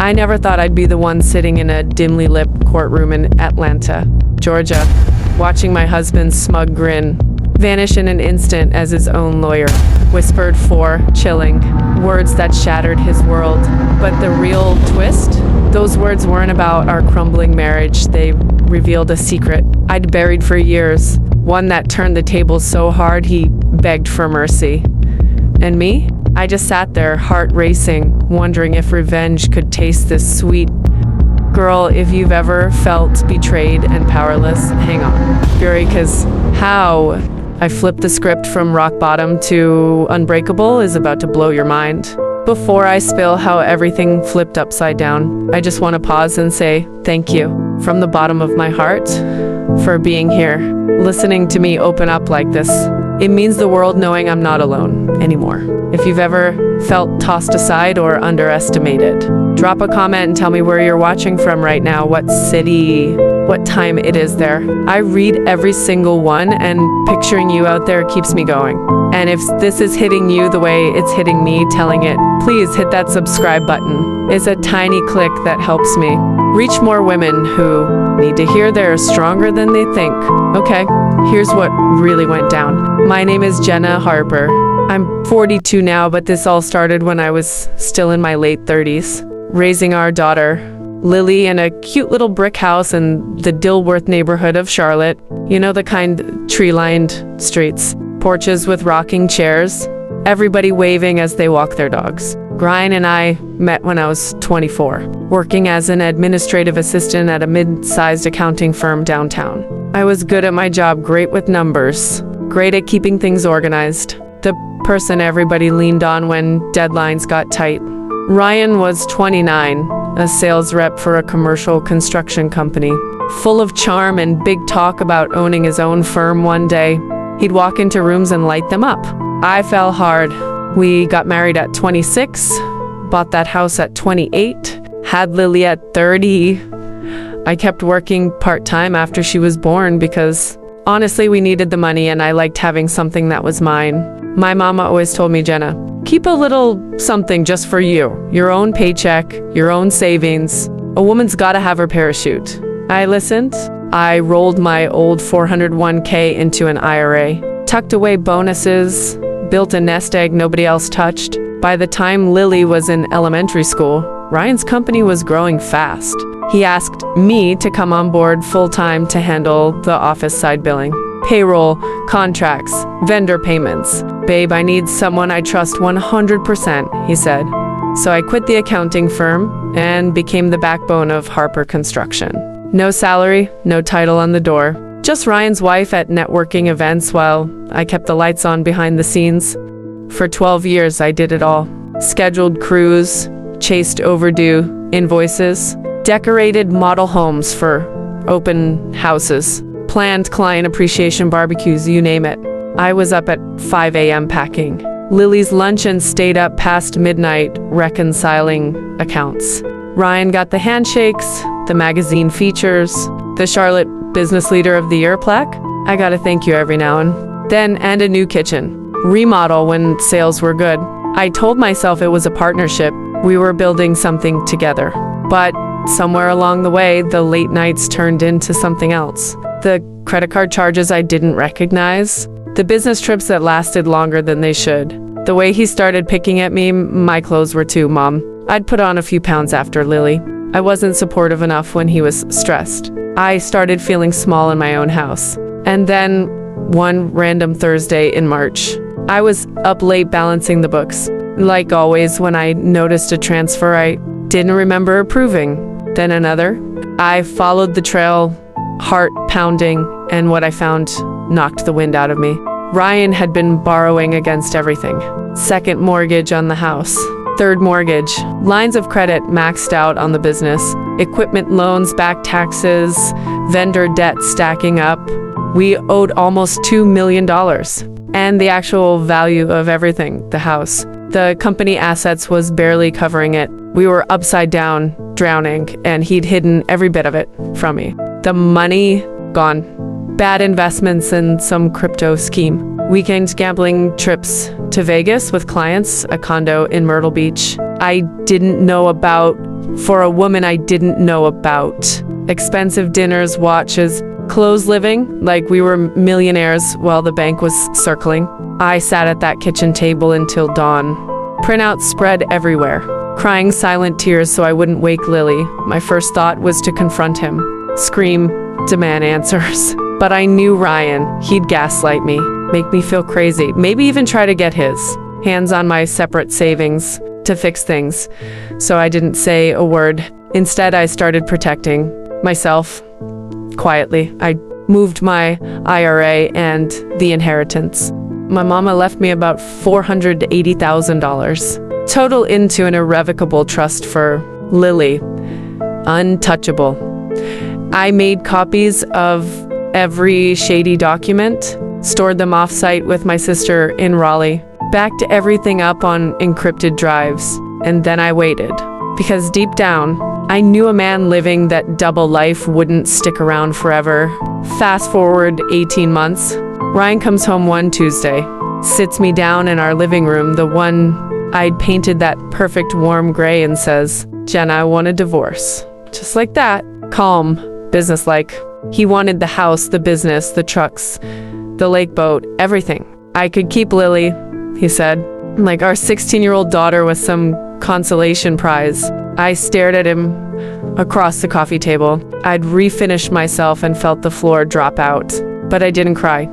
I never thought I'd be the one sitting in a dimly lit courtroom in Atlanta, Georgia, watching my husband's smug grin vanish in an instant as his own lawyer whispered 4 chilling words that shattered his world. But the real twist? Those words weren't about our crumbling marriage. They revealed a secret I'd buried for years, one that turned the tables so hard he begged for mercy. And me? I just sat there, heart racing, wondering if revenge could taste this sweet. Girl, if you've ever felt betrayed and powerless, hang on. Fury, because how I flipped the script from rock bottom to unbreakable is about to blow your mind. Before I spill how everything flipped upside down, I just want to pause and say thank you from the bottom of my heart for being here, listening to me open up like this. It means the world knowing I'm not alone anymore. If you've ever felt tossed aside or underestimated, drop a comment and tell me where you're watching from right now, what city, what time it is there. I read every single one, and picturing you out there keeps me going. And if this is hitting you the way it's hitting me telling it, please hit that subscribe button. It's a tiny click that helps me reach more women who need to hear they're stronger than they think. Okay, here's what really went down. My name is Jenna Harper. I'm 42 now, but this all started when I was still in my late 30s, raising our daughter, Lily, in a cute little brick house in the Dilworth neighborhood of Charlotte. You know, the kind tree-lined streets, porches with rocking chairs, everybody waving as they walk their dogs. Ryan and I met when I was 24, working as an administrative assistant at a mid-sized accounting firm downtown. I was good at my job, great with numbers, great at keeping things organized, the person everybody leaned on when deadlines got tight. Ryan was 29, a sales rep for a commercial construction company, full of charm and big talk about owning his own firm. One day, he'd walk into rooms and light them up. I fell hard. We got married at 26, bought that house at 28, had Lily at 30. I kept working part-time after she was born because honestly, we needed the money and I liked having something that was mine. My mama always told me, Jenna, keep a little something just for you, your own paycheck, your own savings. A woman's gotta have her parachute. I listened. I rolled my old 401k into an IRA, tucked away bonuses, built a nest egg nobody else touched. By the time Lily was in elementary school, Ryan's company was growing fast. He asked me to come on board full-time to handle the office side billing, payroll, contracts, vendor payments. Babe, I need someone I trust 100%, he said. So I quit the accounting firm and became the backbone of Harper Construction. No salary, no title on the door. Just Ryan's wife at networking events while I kept the lights on behind the scenes. For 12 years, I did it all. Scheduled crews, chased overdue invoices, decorated model homes for open houses, planned client appreciation barbecues, you name it. I was up at 5 a.m. packing Lily's lunch and stayed up past midnight reconciling accounts. Ryan got the handshakes, the magazine features, the Charlotte Business Leader of the Year plaque. I gotta thank you every now and then, and a new kitchen. Remodel when sales were good. I told myself it was a partnership. We were building something together. But somewhere along the way, the late nights turned into something else. The credit card charges I didn't recognize. The business trips that lasted longer than they should. The way he started picking at me, my clothes were too, Mom. I'd put on a few pounds after Lily. I wasn't supportive enough when he was stressed. I started feeling small in my own house. And then, one random Thursday in March, I was up late balancing the books. Like always, when I noticed a transfer I didn't remember approving. Then another. I followed the trail, heart pounding, and what I found knocked the wind out of me. Ryan had been borrowing against everything. Second mortgage on the house. Third mortgage. Lines of credit maxed out on the business. Equipment loans, back taxes, vendor debt stacking up. We owed almost $2 million. And the actual value of everything, the house. The company assets was barely covering it. We were upside down, drowning, and he'd hidden every bit of it from me. The money, gone. Bad investments and some crypto scheme. Weekend gambling trips to Vegas with clients, a condo in Myrtle Beach. I didn't know about for a woman I didn't know about. Expensive dinners, watches, clothes, living like we were millionaires while the bank was circling. I sat at that kitchen table until dawn. Printouts spread everywhere, crying silent tears so I wouldn't wake Lily. My first thought was to confront him, scream, demand answers. But I knew Ryan. He'd gaslight me, make me feel crazy, maybe even try to get his hands on my separate savings to fix things. So I didn't say a word. Instead, I started protecting myself quietly. I moved my IRA and the inheritance. My mama left me about $480,000 total into an irrevocable trust for Lily. Untouchable. I made copies of every shady document, stored them off-site with my sister in Raleigh, backed everything up on encrypted drives, and then I waited. Because deep down, I knew a man living that double life wouldn't stick around forever. Fast forward 18 months, Ryan comes home one Tuesday, sits me down in our living room, the one I'd painted that perfect warm gray, and says, "Jenna, I want a divorce." Just like that, calm, businesslike. He wanted the house, the business, the trucks, the lake boat, everything. I could keep Lily, he said, like our 16-year-old daughter was some consolation prize. I stared at him across the coffee table. I'd refinished myself and felt the floor drop out, but I didn't cry.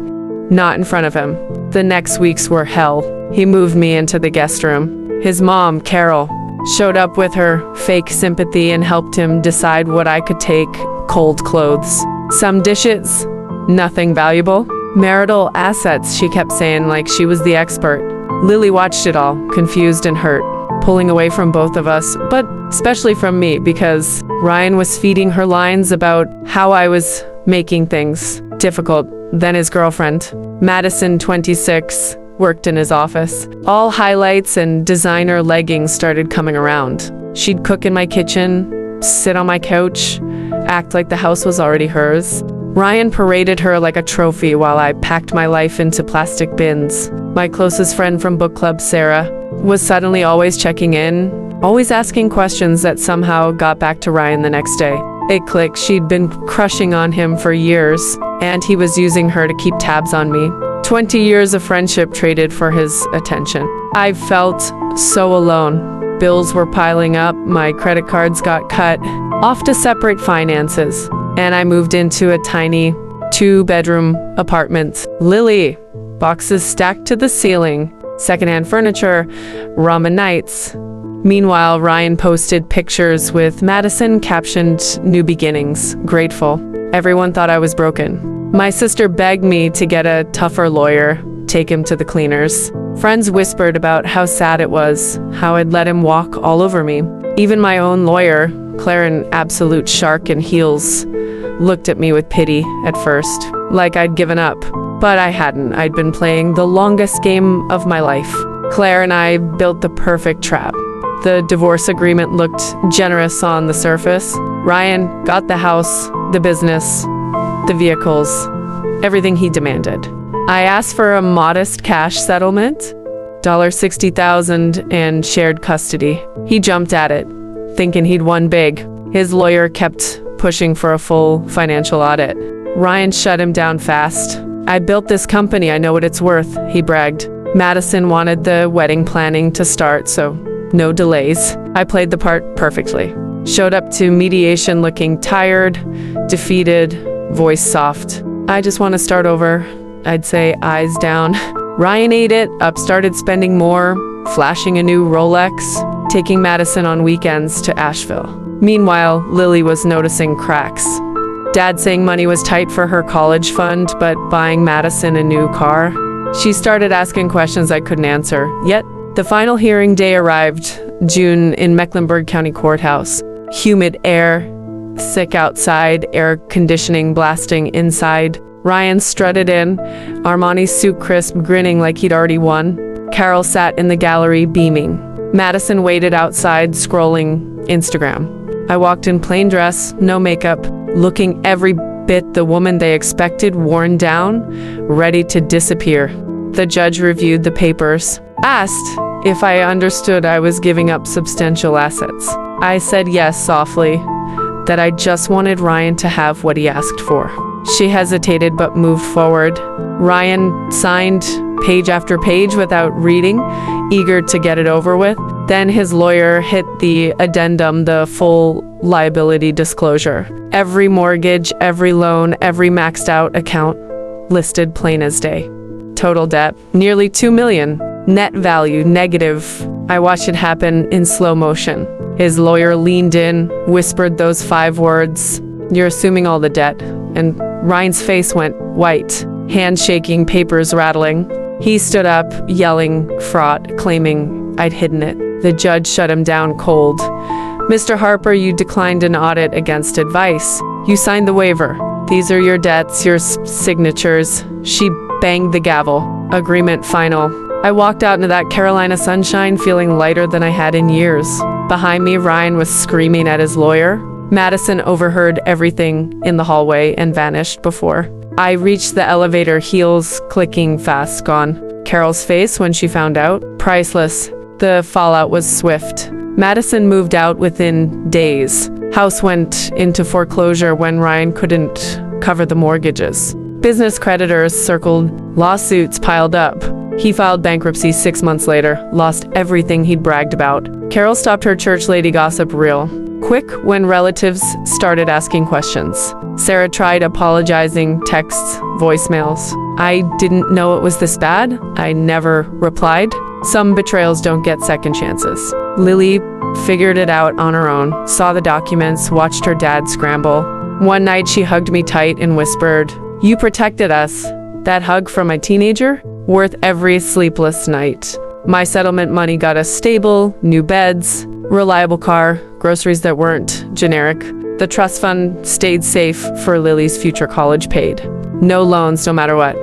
Not in front of him. The next weeks were hell. He moved me into the guest room. His mom, Carol, showed up with her fake sympathy and helped him decide what I could take. Cold clothes, some dishes, nothing valuable. Marital assets, she kept saying like she was the expert. Lily watched it all, confused and hurt, pulling away from both of us, but especially from me, because Ryan was feeding her lines about how I was making things difficult. Then his girlfriend, Madison, 26, worked in his office. All highlights and designer leggings started coming around. She'd cook in my kitchen, sit on my couch, act like the house was already hers. Ryan paraded her like a trophy while I packed my life into plastic bins. My closest friend from book club, Sarah, was suddenly always checking in, always asking questions that somehow got back to Ryan the next day. It clicked. She'd been crushing on him for years, and he was using her to keep tabs on me. 20 years of friendship traded for his attention. I felt so alone. Bills were piling up, my credit cards got cut off to separate finances, and I moved into a tiny 2-bedroom apartment. Lily, boxes stacked to the ceiling, secondhand furniture, ramen nights. Meanwhile, Ryan posted pictures with Madison captioned "New beginnings, grateful." Everyone thought I was broken. My sister begged me to get a tougher lawyer, take him to the cleaners. Friends whispered about how sad it was, how I'd let him walk all over me. Even my own lawyer, Claire, an absolute shark in heels, looked at me with pity at first, like I'd given up. But I hadn't. I'd been playing the longest game of my life. Claire and I built the perfect trap. The divorce agreement looked generous on the surface. Ryan got the house, the business, the vehicles, everything he demanded. I asked for a modest cash settlement, $60,000 and shared custody. He jumped at it, thinking he'd won big. His lawyer kept pushing for a full financial audit. Ryan shut him down fast. "I built this company, I know what it's worth," he bragged. Madison wanted the wedding planning to start, so no delays. I played the part perfectly. Showed up to mediation looking tired, defeated, voice soft. "I just want to start over," I'd say, eyes down. Ryan ate it up, started spending more, flashing a new Rolex, taking Madison on weekends to Asheville. Meanwhile, Lily was noticing cracks. Dad saying money was tight for her college fund, but buying Madison a new car. She started asking questions I couldn't answer. Yet, the final hearing day arrived, June, in Mecklenburg County Courthouse. Humid air, sick outside, air conditioning blasting inside. Ryan strutted in, Armani suit crisp, grinning like he'd already won. Carol sat in the gallery, beaming. Madison waited outside, scrolling Instagram. I walked in plain dress, no makeup, looking every bit the woman they expected, worn down, ready to disappear. The judge reviewed the papers, asked if I understood I was giving up substantial assets. I said yes softly, that I just wanted Ryan to have what he asked for. She hesitated but moved forward. Ryan signed page after page without reading, eager to get it over with. Then his lawyer hit the addendum, the full liability disclosure. Every mortgage, every loan, every maxed out account listed plain as day. Total debt, nearly $2 million. Net value, negative. I watched it happen in slow motion. His lawyer leaned in, whispered those 5 words, "You're assuming all the debt." And Ryan's face went white, hands shaking, papers rattling. He stood up, yelling fraud, claiming I'd hidden it. The judge shut him down cold. "Mr. Harper, you declined an audit against advice. You signed the waiver. These are your debts, your signatures." She banged the gavel. Agreement final. I walked out into that Carolina sunshine feeling lighter than I had in years. Behind me, Ryan was screaming at his lawyer. Madison overheard everything in the hallway and vanished before I reached the elevator, heels clicking fast, gone. Carol's face when she found out, priceless. The fallout was swift. Madison moved out within days. House went into foreclosure when Ryan couldn't cover the mortgages. Business creditors circled, lawsuits piled up. He filed bankruptcy 6 months later, lost everything he'd bragged about. Carol stopped her church lady gossip real quick when relatives started asking questions. Sarah tried apologizing, texts, voicemails. I didn't know it was this bad. I never replied. Some betrayals don't get second chances. Lily figured it out on her own, saw the documents, watched her dad scramble. One night she hugged me tight and whispered, "You protected us." That hug from a teenager? Worth every sleepless night. My settlement money got us stable, new beds, reliable car, groceries that weren't generic. The trust fund stayed safe for Lily's future college paid. No loans, no matter what.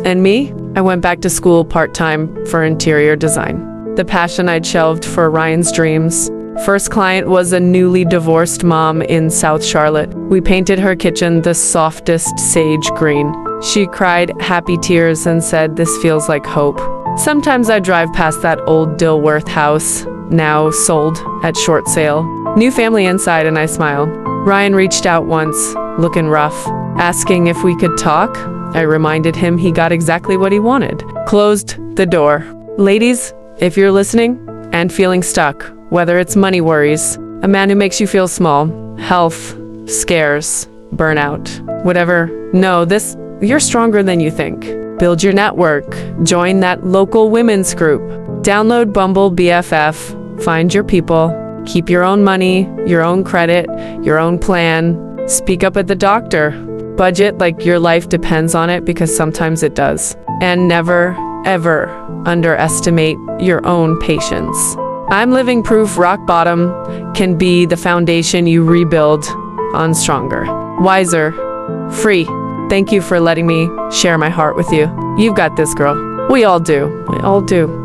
And me? I went back to school part-time for interior design. The passion I'd shelved for Ryan's dreams. First client was a newly divorced mom in South Charlotte. We painted her kitchen the softest sage green. She cried happy tears and said, "This feels like hope." Sometimes I drive past that old Dilworth house, now sold at short sale. New family inside, and I smile. Ryan reached out once, looking rough, asking if we could talk. I reminded him he got exactly what he wanted. Closed the door. Ladies, if you're listening and feeling stuck, whether it's money worries, a man who makes you feel small, health scares, burnout, whatever, know this, you're stronger than you think. Build your network. Join that local women's group. Download Bumble BFF. Find your people. Keep your own money, your own credit, your own plan. Speak up at the doctor. Budget like your life depends on it, because sometimes it does. And never, ever underestimate your own patience. I'm living proof rock bottom can be the foundation you rebuild on stronger, wiser, free. Thank you for letting me share my heart with you. You've got this, girl. We all do. We all do.